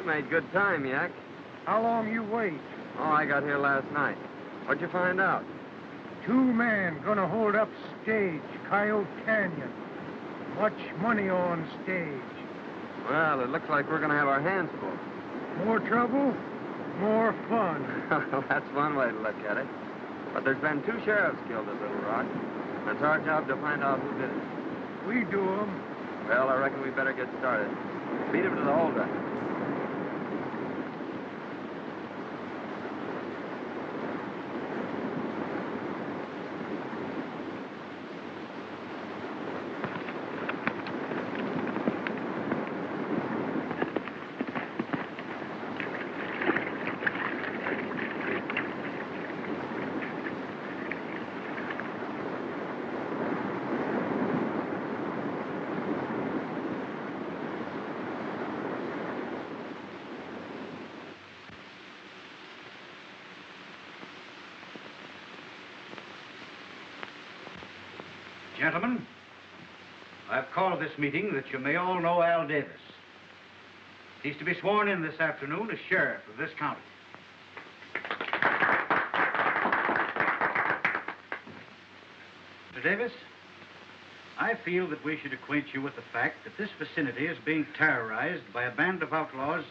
made good time, Yak. How long you wait? Oh, I got here last night. What'd you find out? 2 men gonna hold up stage, Coyote Canyon. Much money on stage. Well, it looks like we're gonna have our hands full. More trouble, more fun. That's one way to look at it. But there's been 2 sheriffs killed at Little Rock. And it's our job to find out who did it. We do 'em. Well, I reckon we better get started. Beat him to the holdup. Gentlemen, I've called this meeting that you may all know Al Davis. He's to be sworn in this afternoon as sheriff of this county. Mr. Davis, I feel that we should acquaint you with the fact that this vicinity is being terrorized by a band of outlaws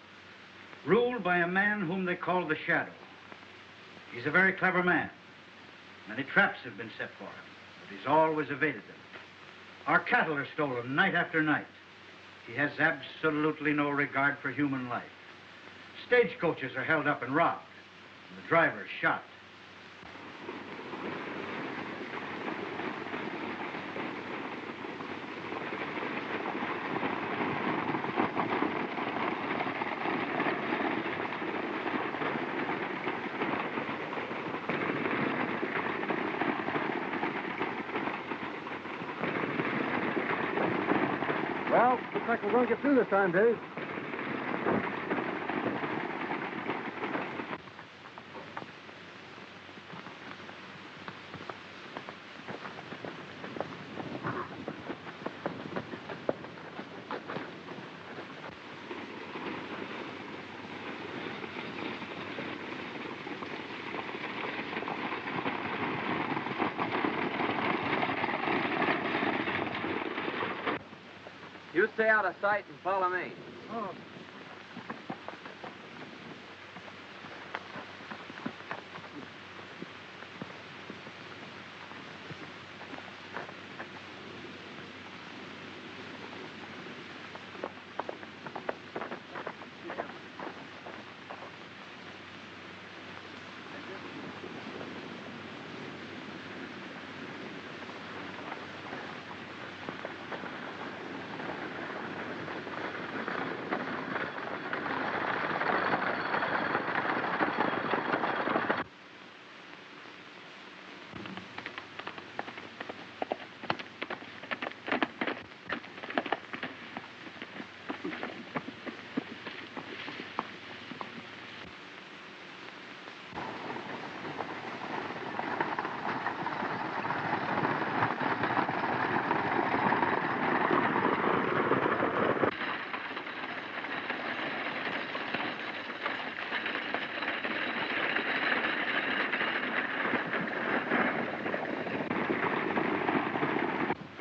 ruled by a man whom they call the Shadow. He's a very clever man. Many traps have been set for him, but he's always evaded them. Our cattle are stolen night after night. He has absolutely no regard for human life. Stagecoaches are held up and robbed, and the drivers shot. Well, looks like we're going to get through this time, Dave. You stay out of sight and follow me. Oh.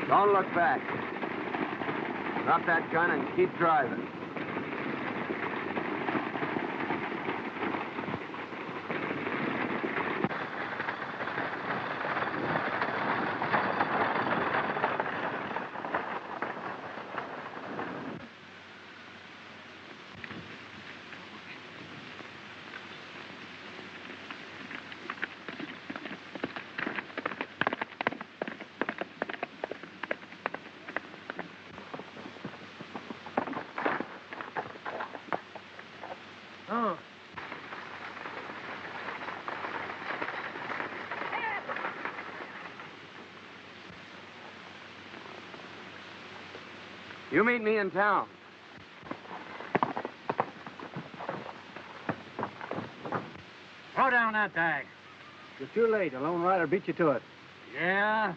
Don't look back. Drop that gun and keep driving. Oh. You meet me in town. Throw down that bag. You're too late. A lone rider beat you to it. Yeah?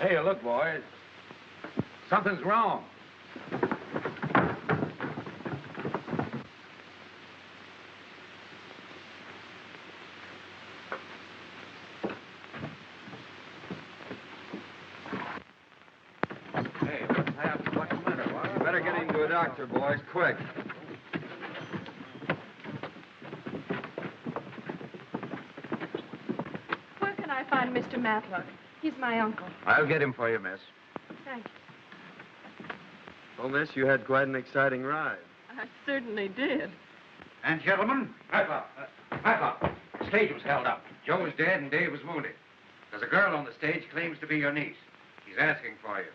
Hey, look, boys. Something's wrong. Hey, what's happened? What's the matter? What? You better get him to a doctor, boys, quick. Where can I find Mr. Matlock? He's my uncle. I'll get him for you, miss. Thank you. Well, miss, you had quite an exciting ride. I certainly did. And gentlemen, Matlock, the stage was held up. Joe was dead and Dave was wounded. There's a girl on the stage claims to be your niece. She's asking for you.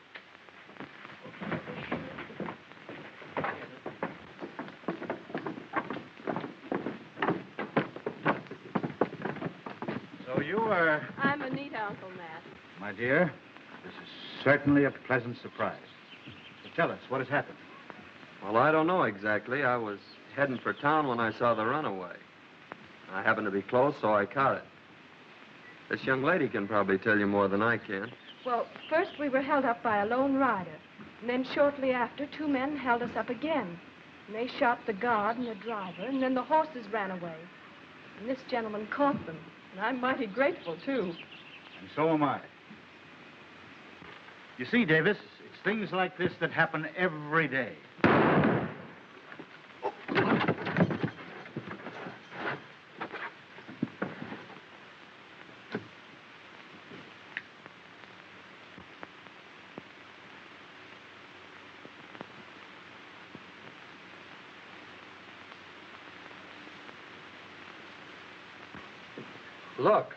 so you are... I'm Anita, Uncle Matt. My dear, this is certainly a pleasant surprise. So tell us, what has happened? Well, I don't know exactly. I was heading for town when I saw the runaway. I happened to be close, so I caught it. This young lady can probably tell you more than I can. Well, first we were held up by a lone rider. And then shortly after, two men held us up again. And they shot the guard and the driver, and then the horses ran away. And this gentleman caught them. And I'm mighty grateful, too. And so am I. You see, Davis, it's things like this that happen every day. Look.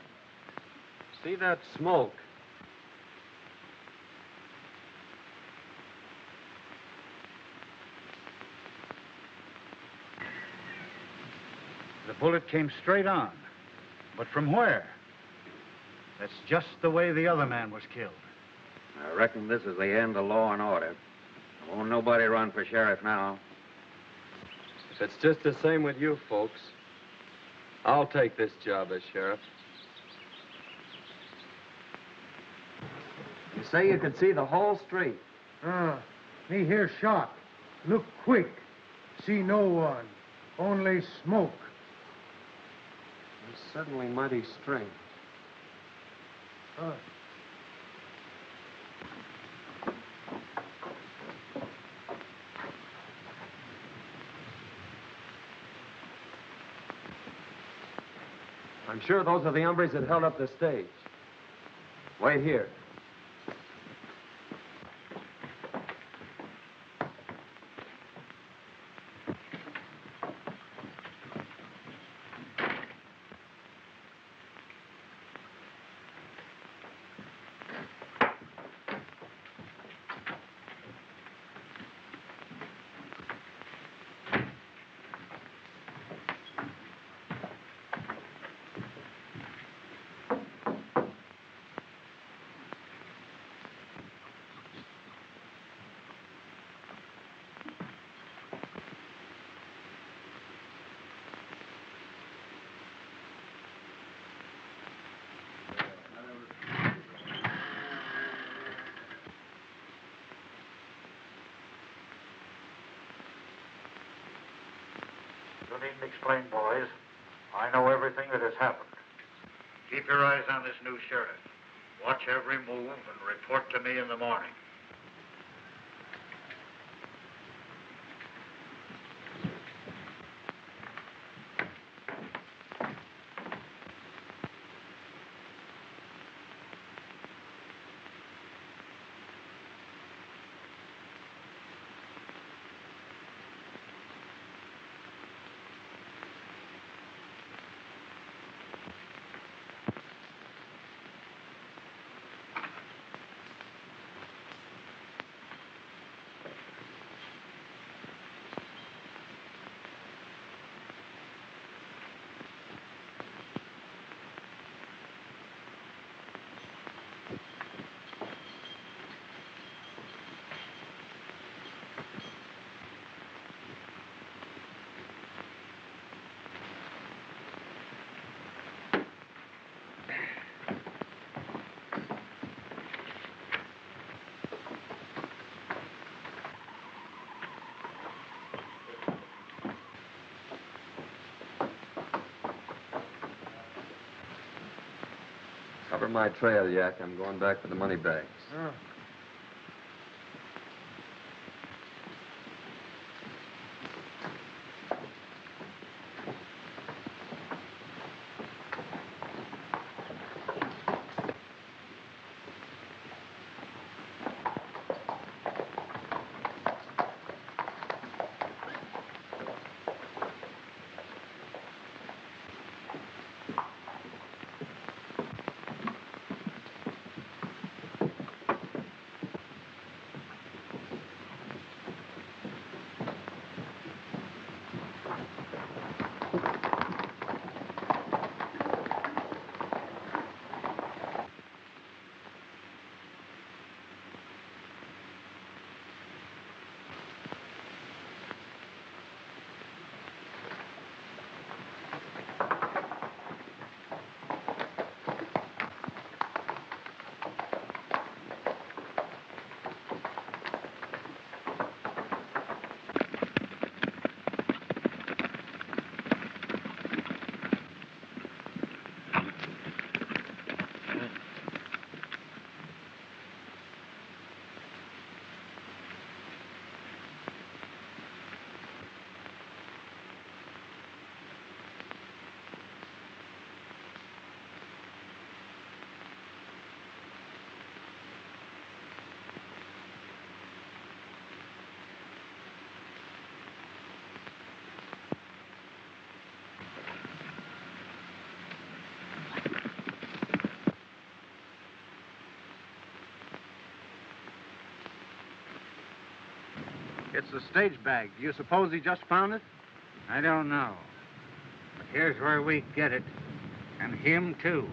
See that smoke? The bullet came straight on. But from where? That's just the way the other man was killed. I reckon this is the end of law and order. Won't nobody run for sheriff now. If it's just the same with you folks, I'll take this job as sheriff. You say you could see the whole street. Me hear shot. Look quick. See no one. Only smoke. It's suddenly mighty strange. I'm sure those are the hombres that held up the stage. Wait here. You needn't explain, boys. I know everything that has happened. Keep your eyes on this new sheriff. Watch every move and report to me in the morning. Cover my trail, Yak. I'm going back for the money bags. Oh. It's the stage bag. Do you suppose he just found it? I don't know. But here's where we get it. And him, too.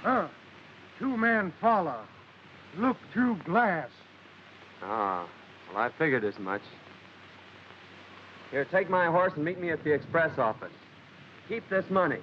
Huh. Two men follow. Look through glass. Ah, well, I figured as much. Here, take my horse and meet me at the express office. Keep this money.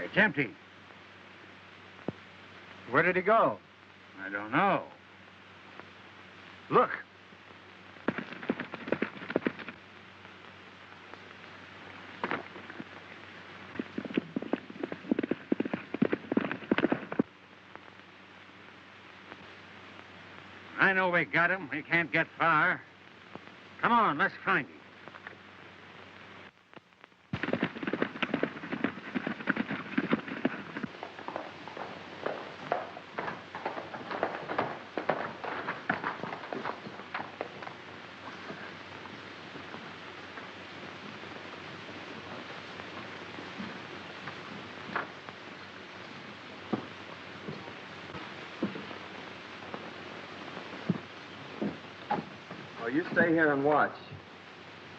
It's empty. Where did he go? I don't know. Look. I know we got him. We can't get far. Come on, let's find him. Oh, you stay here and watch.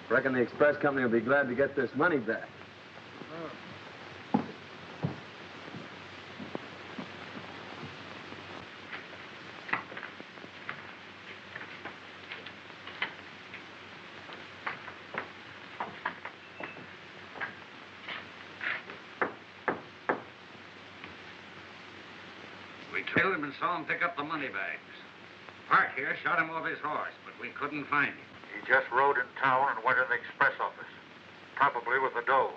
Reckon the express company will be glad to get this money back. We trailed him and saw him pick up the money bags. Bart here shot him off his horse, but we couldn't find him. He just rode in town and went in the express office. Probably with the dough.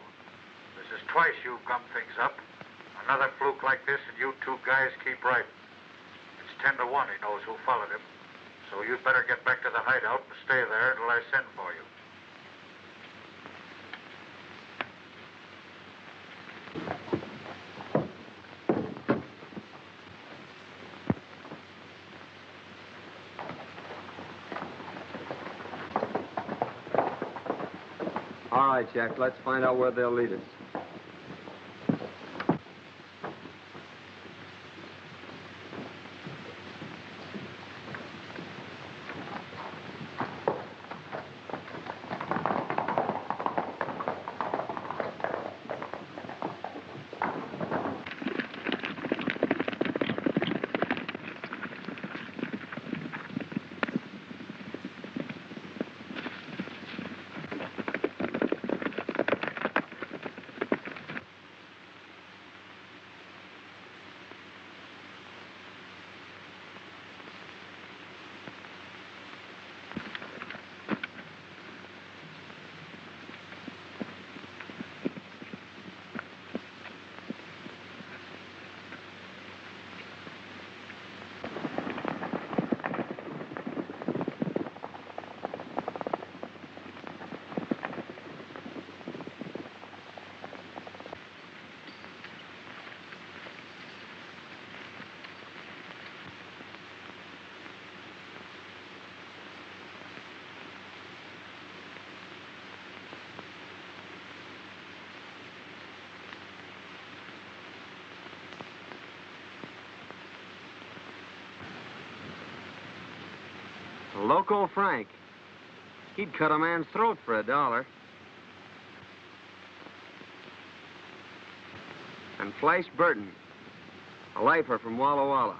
This is twice you've gummed things up. Another fluke like this and you two guys keep riding. It's 10 to 1 he knows who followed him. So you'd better get back to the hideout and stay there until I send for you. All right, Jack, let's find out where they'll lead us. Loco Frank. He'd cut a man's throat for $1. And Flash Burton, a lifer from Walla Walla.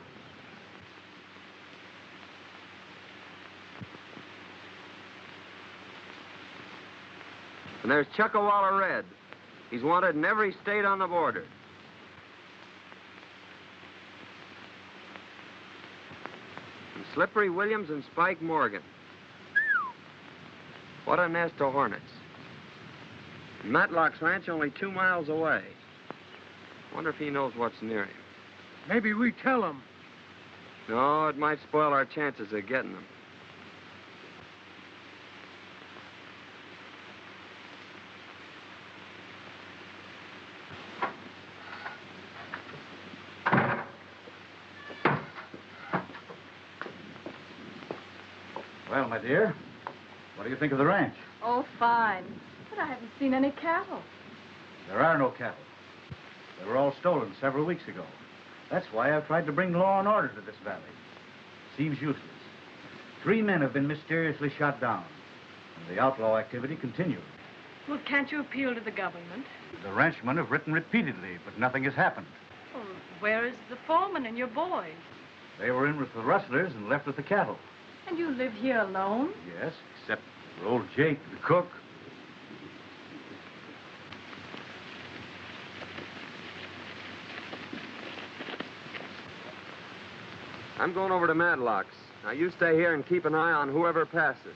And there's Chuckawalla Red. He's wanted in every state on the border. Slippery Williams and Spike Morgan. What a nest of hornets. Matlock's ranch only 2 miles away. Wonder if he knows what's near him. Maybe we tell him. No, it might spoil our chances of getting them. Well, my dear, what do you think of the ranch? Oh, fine. But I haven't seen any cattle. There are no cattle. They were all stolen several weeks ago. That's why I've tried to bring law and order to this valley. Seems useless. 3 men have been mysteriously shot down, and the outlaw activity continues. Well, can't you appeal to the government? The ranchmen have written repeatedly, but nothing has happened. Well, where is the foreman and your boys? They were in with the rustlers and left with the cattle. And you live here alone? Yes, except for old Jake, the cook. I'm going over to Matlock's. Now, you stay here and keep an eye on whoever passes.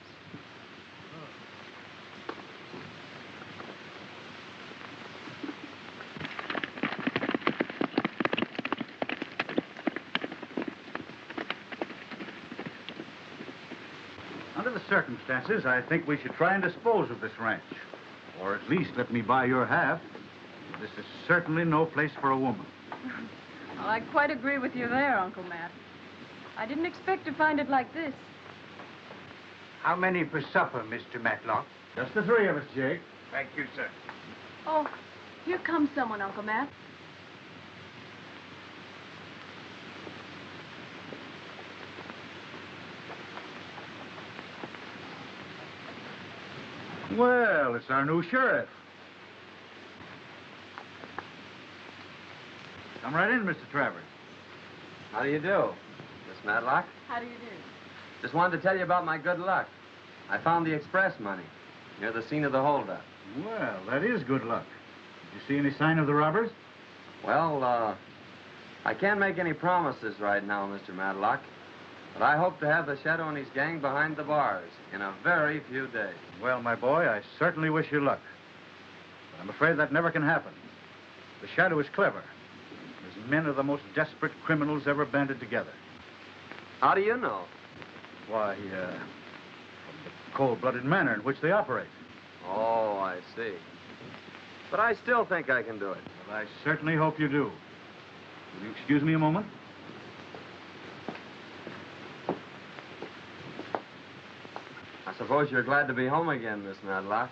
Under the circumstances, I think we should try and dispose of this ranch. Or at least let me buy your half. This is certainly no place for a woman. Well, I quite agree with you there, Uncle Matt. I didn't expect to find it like this. How many for supper, Mr. Matlock? Just the 3 of us, Jake. Thank you, sir. Oh, here comes someone, Uncle Matt. Well, it's our new sheriff. Come right in, Mr. Travers. How do you do, Miss Matlock? How do you do? Just wanted to tell you about my good luck. I found the express money near the scene of the holdup. Well, that is good luck. Did you see any sign of the robbers? Well, I can't make any promises right now, Mr. Matlock, but I hope to have the Shadow and his gang behind the bars in a very few days. Well, my boy, I certainly wish you luck. But I'm afraid that never can happen. The Shadow is clever. His men are the most desperate criminals ever banded together. How do you know? Why, from the cold-blooded manner in which they operate. Oh, I see. But I still think I can do it. Well, I certainly hope you do. Will you excuse me a moment? I suppose you're glad to be home again, Miss Matlock.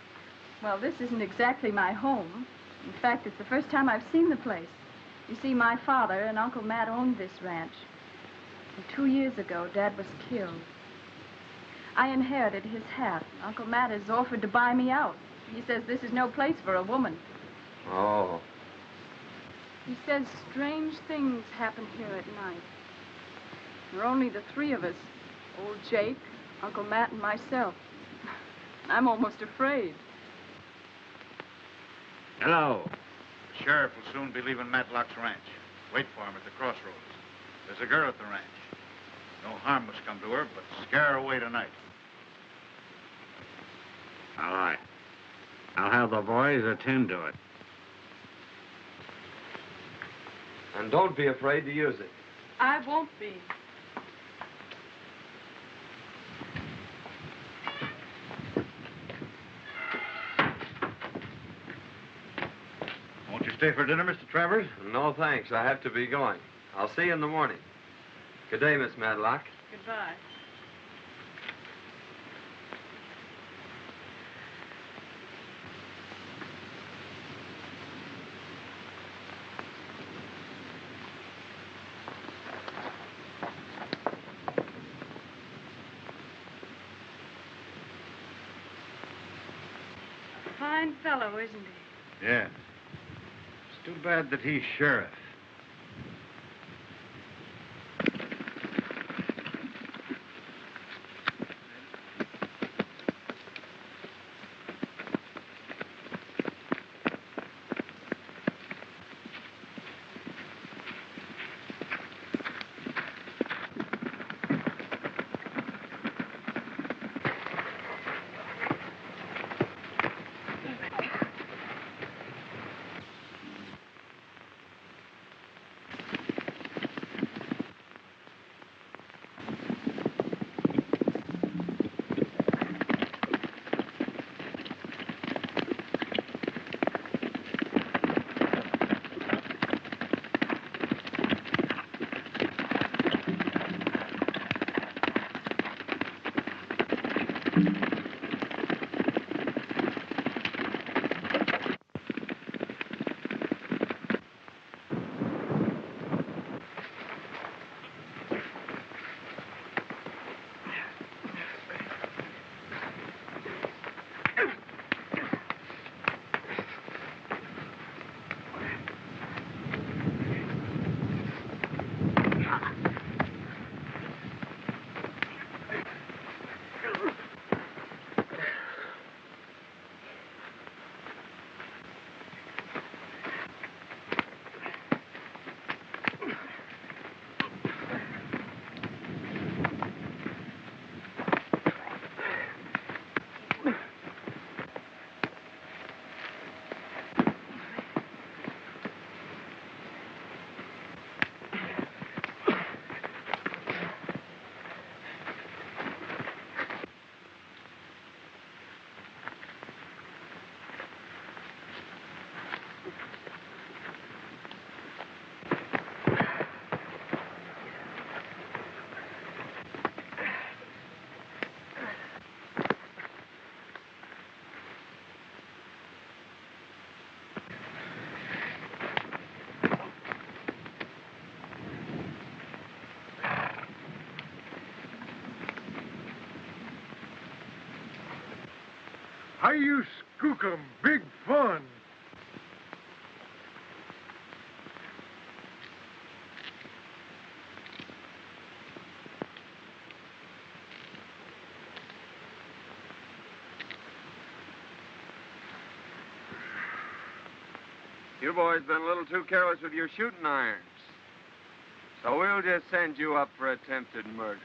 Well, this isn't exactly my home. In fact, it's the first time I've seen the place. You see, my father and Uncle Matt owned this ranch. And 2 years ago, Dad was killed. I inherited his hat. Uncle Matt has offered to buy me out. He says this is no place for a woman. Oh. He says strange things happen here at night. There are only the three of us. Old Jake, Uncle Matt, and myself. I'm almost afraid. Hello. The sheriff will soon be leaving Matlock's ranch. Wait for him at the crossroads. There's a girl at the ranch. No harm must come to her, but scare her away tonight. All right. I'll have the boys attend to it. And don't be afraid to use it. I won't be. Won't you stay for dinner, Mr. Travers? No, thanks. I have to be going. I'll see you in the morning. Good day, Miss Matlock. Goodbye. Fine fellow, isn't he? Yes. It's too bad that he's sheriff. How you skook 'em? Big fun. You boys been a little too careless with your shooting irons. So we'll just send you up for attempted murder.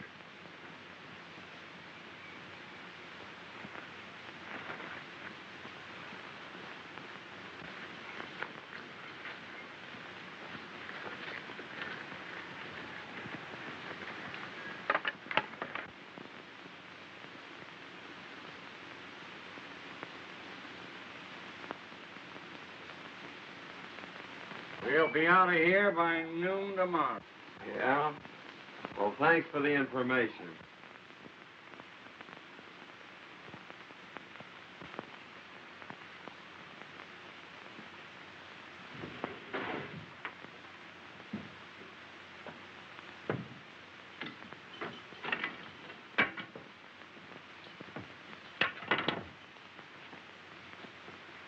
We'll be out of here by noon tomorrow. Yeah? Well, thanks for the information.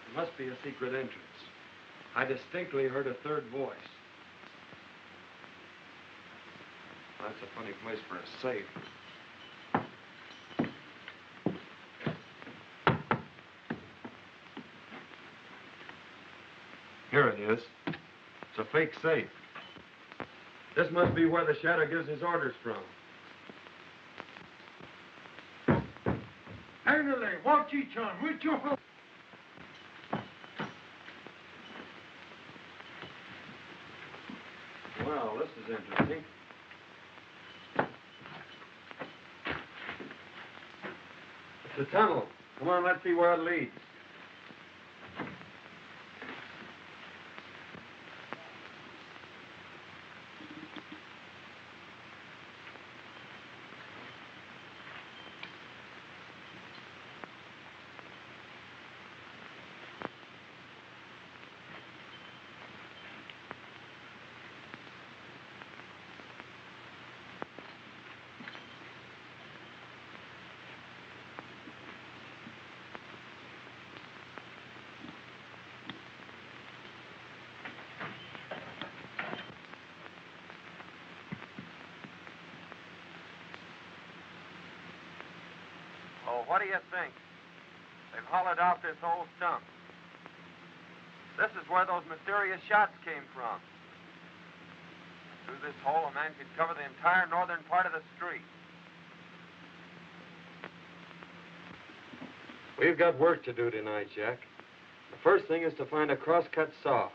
There must be a secret entrance. I distinctly heard a third voice. That's a funny place for a safe. Here it is. It's a fake safe. This must be where the Shadow gives his orders from. Handle, watch each on, with your help. Well, this is interesting. It's a tunnel. Come on, let's see where it leads. Oh, what do you think? They've hollowed out this old stump. This is where those mysterious shots came from. Through this hole, a man could cover the entire northern part of the street. We've got work to do tonight, Jack. The first thing is to find a cross-cut saw.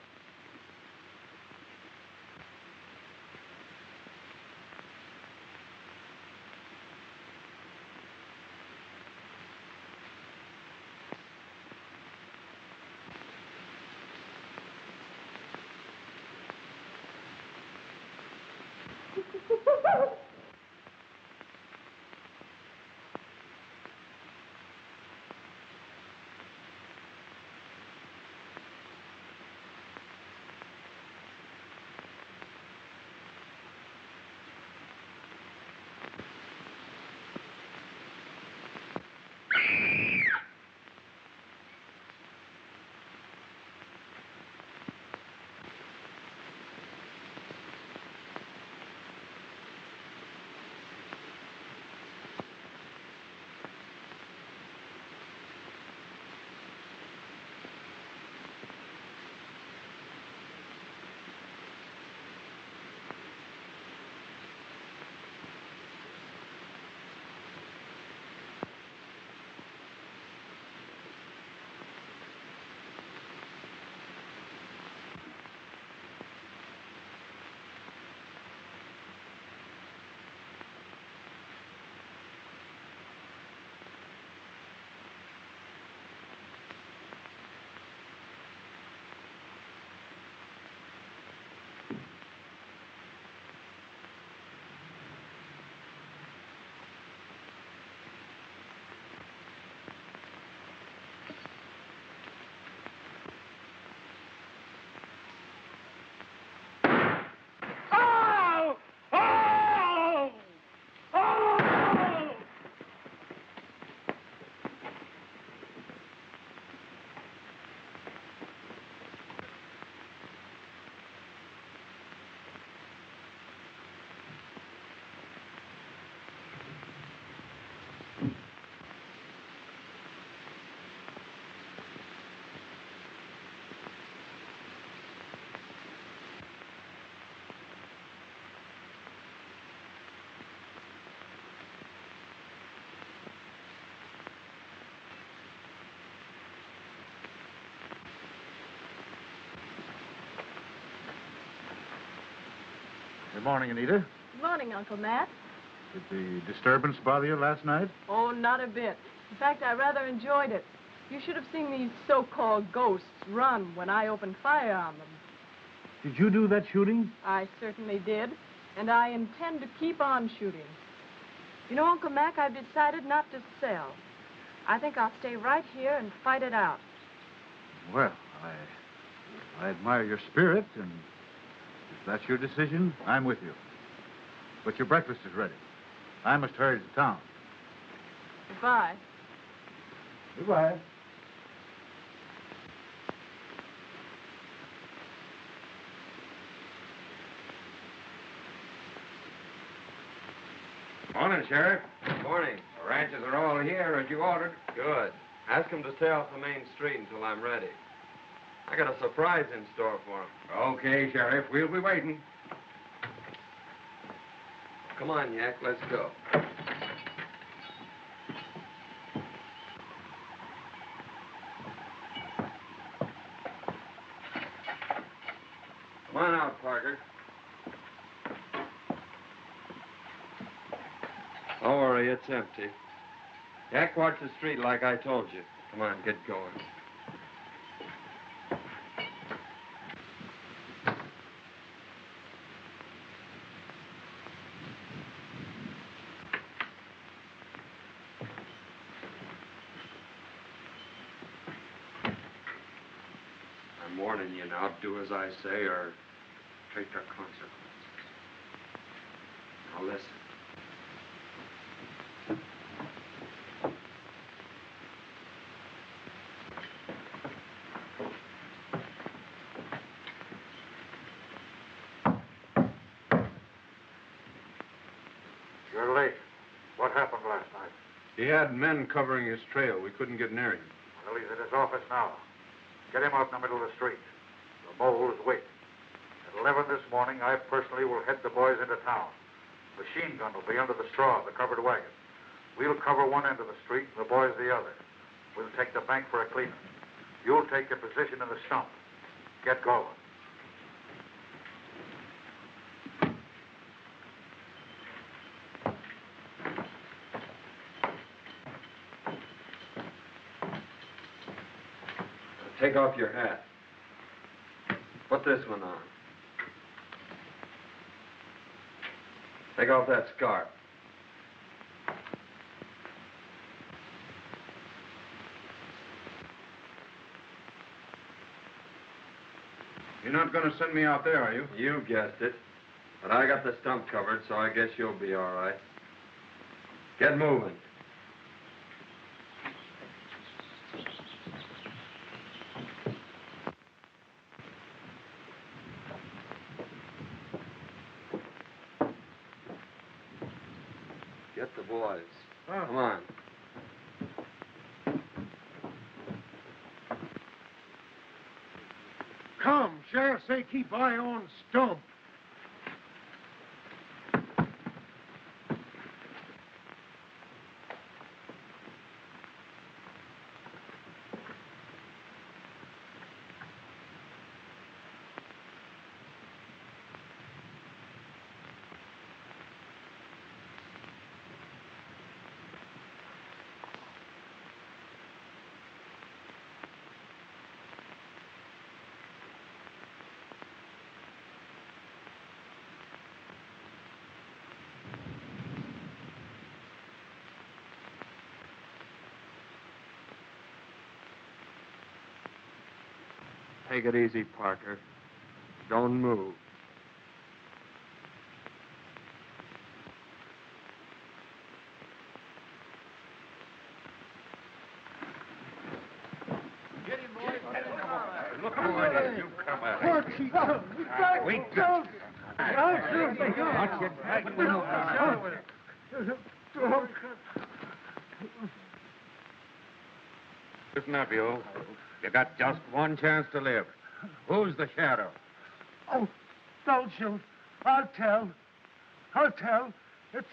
Good morning, Anita. Good morning, Uncle Matt. Did the disturbance bother you last night? Oh, not a bit. In fact, I rather enjoyed it. You should have seen these so-called ghosts run when I opened fire on them. Did you do that shooting? I certainly did, and I intend to keep on shooting. You know, Uncle Mac, I've decided not to sell. I think I'll stay right here and fight it out. Well, I admire your spirit, and if that's your decision, I'm with you. But your breakfast is ready. I must hurry to town. Goodbye. Goodbye. Morning, Sheriff. Morning. The ranches are all here as you ordered. Good. Ask them to stay off the main street until I'm ready. I got a surprise in store for them. Okay, Sheriff. We'll be waiting. Come on, Yak, let's go. Come on out, Parker. Don't worry, it's empty. Yak, watch the street like I told you. Come on, get going. I'm warning you now. Do as I say or take the consequences. Now listen. You're late. What happened last night? He had men covering his trail. We couldn't get near him. Well, he's at his office now. Get him out in the middle of the street. The mole is waiting. At 11 this morning, I personally will head the boys into town. Machine gun will be under the straw of the covered wagon. We'll cover one end of the street and the boys the other. We'll take the bank for a cleanup. You'll take your position in the stump. Get going. Take off your hat. Put this one on. Take off that scarf. You're not going to send me out there, are you? You guessed it. But I got the stump covered, so I guess you'll be all right. Get moving. Get the boys. Come on. Come, Sheriff say keep eye on stump. Take it easy, Parker. Don't move. Get him, boys. Get him. Look who it is. You come out. Watch he comes. Wait. Listen up, you. You got just one chance to live. Who's the sheriff? Oh, don't shoot. I'll tell. It's...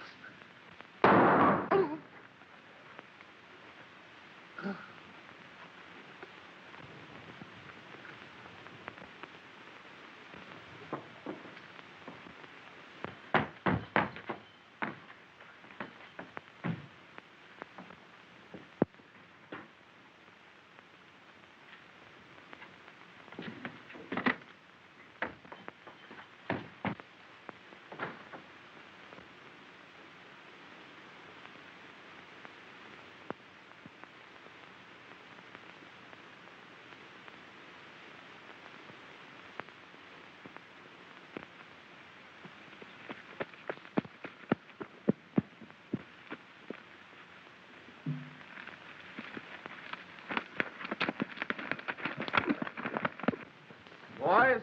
Boys,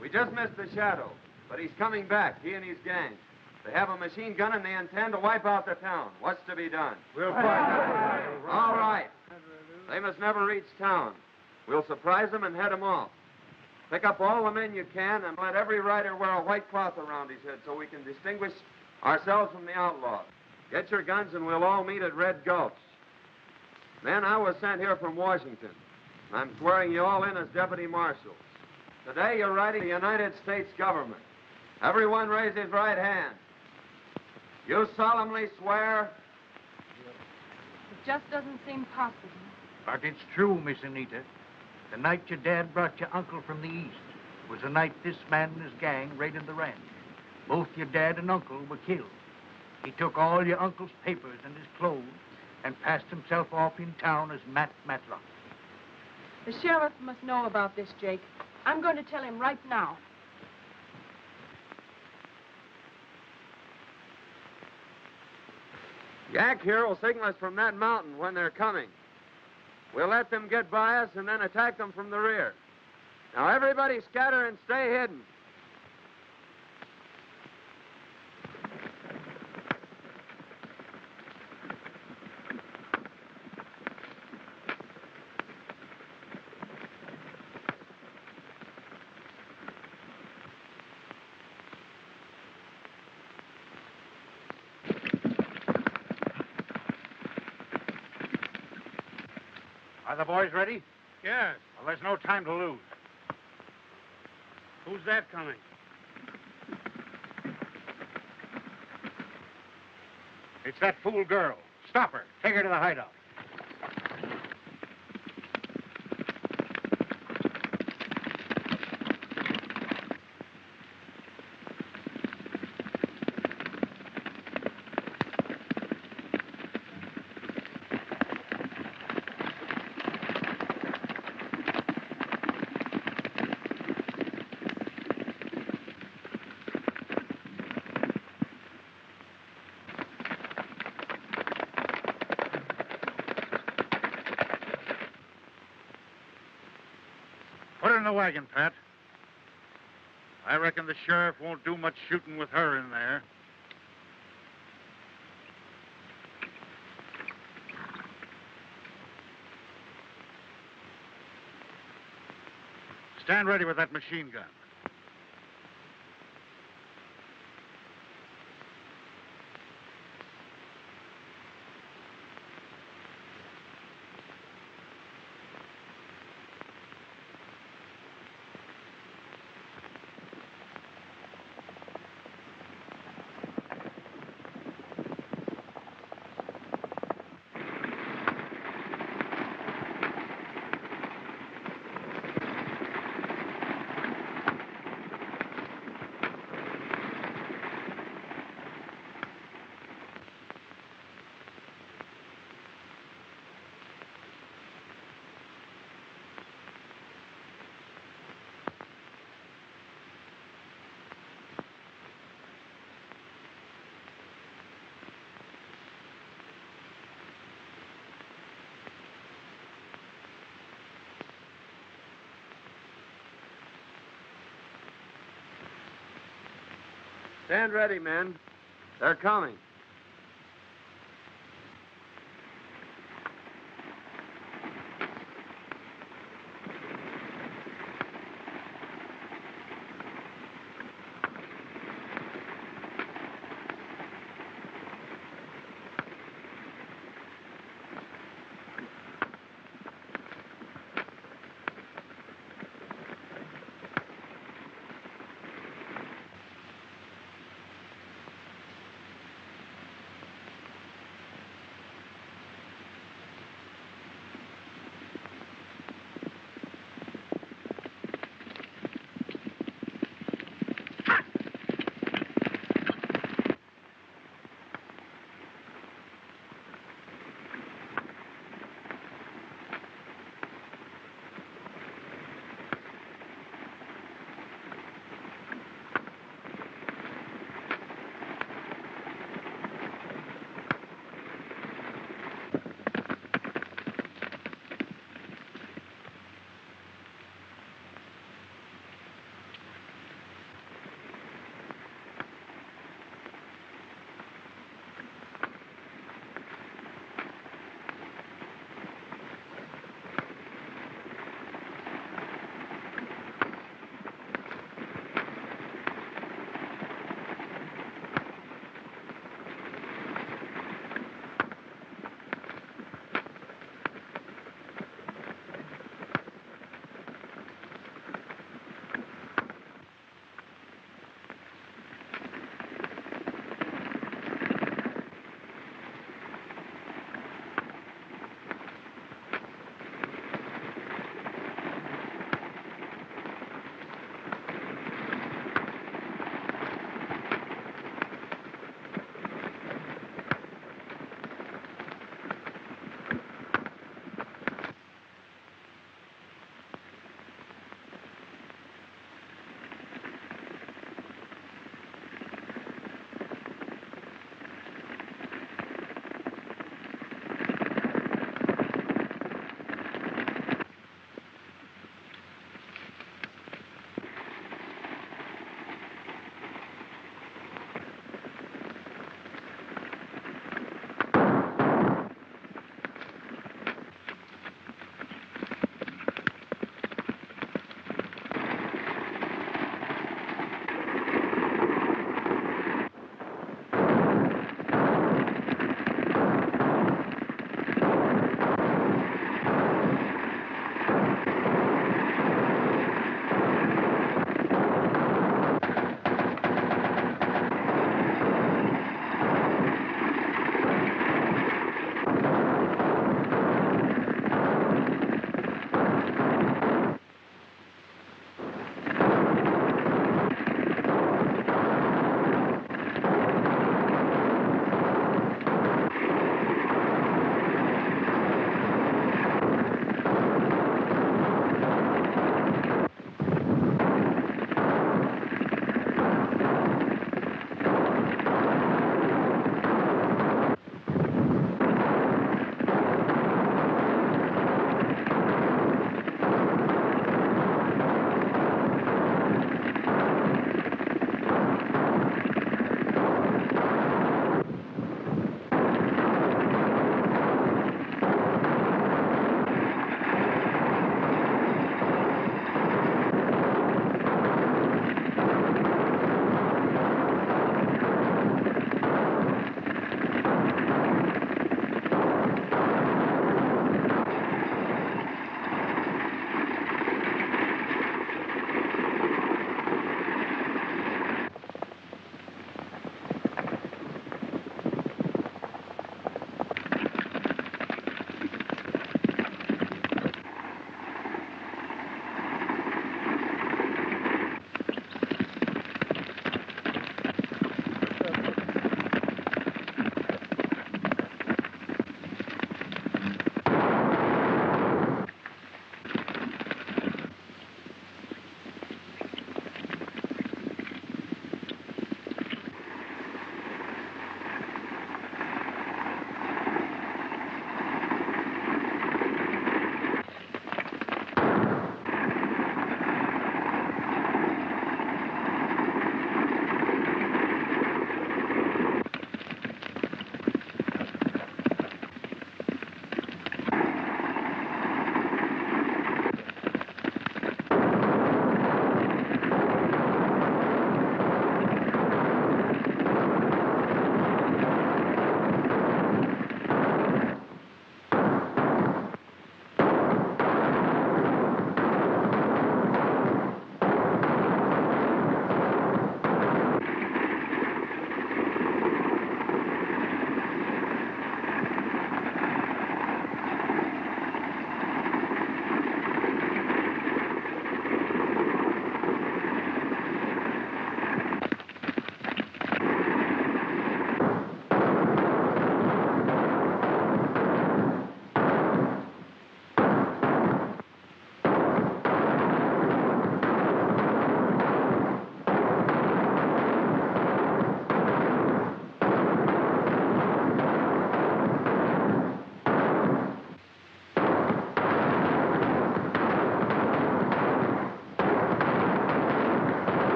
we just missed the Shadow, but he's coming back, he and his gang. They have a machine gun and they intend to wipe out the town. What's to be done? We'll fight. All right. They must never reach town. We'll surprise them and head them off. Pick up all the men you can and let every rider wear a white cloth around his head so we can distinguish ourselves from the outlaws. Get your guns and we'll all meet at Red Gulch. Men, I was sent here from Washington. I'm swearing you all in as deputy marshals. Today you're riding the United States government. Everyone raise his right hand. You solemnly swear? It just doesn't seem possible. But it's true, Miss Anita. The night your dad brought your uncle from the east was the night this man and his gang raided the ranch. Both your dad and uncle were killed. He took all your uncle's papers and his clothes and passed himself off in town as Matt Matlock. The sheriff must know about this, Jake. I'm going to tell him right now. Yak here will signal us from that mountain when they're coming. We'll let them get by us and then attack them from the rear. Now, everybody scatter and stay hidden. Are the boys ready? Yes. Well, there's no time to lose. Who's that coming? It's that fool girl. Stop her. Take her to the hideout. Put her in the wagon, Pat. I reckon the sheriff won't do much shooting with her in there. Stand ready with that machine gun. Stand ready, men. They're coming.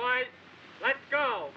boys. Let's go.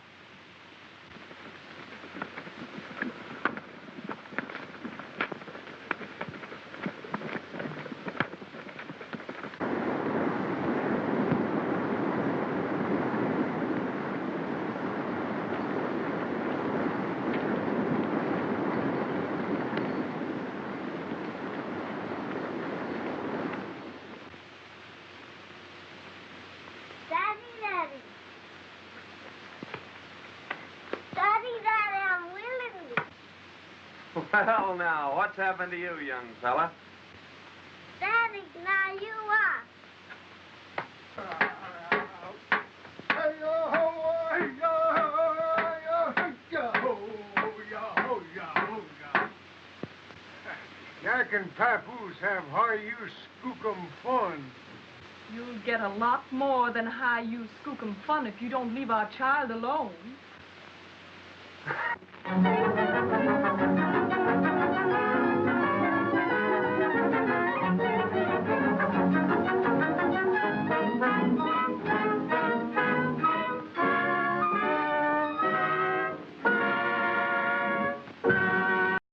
Well, now, what's happened to you, young fella? Daddy, now you Yak and Papoose have high-use skookum fun. You'll get a lot more than high-use skookum fun if you don't leave our child alone.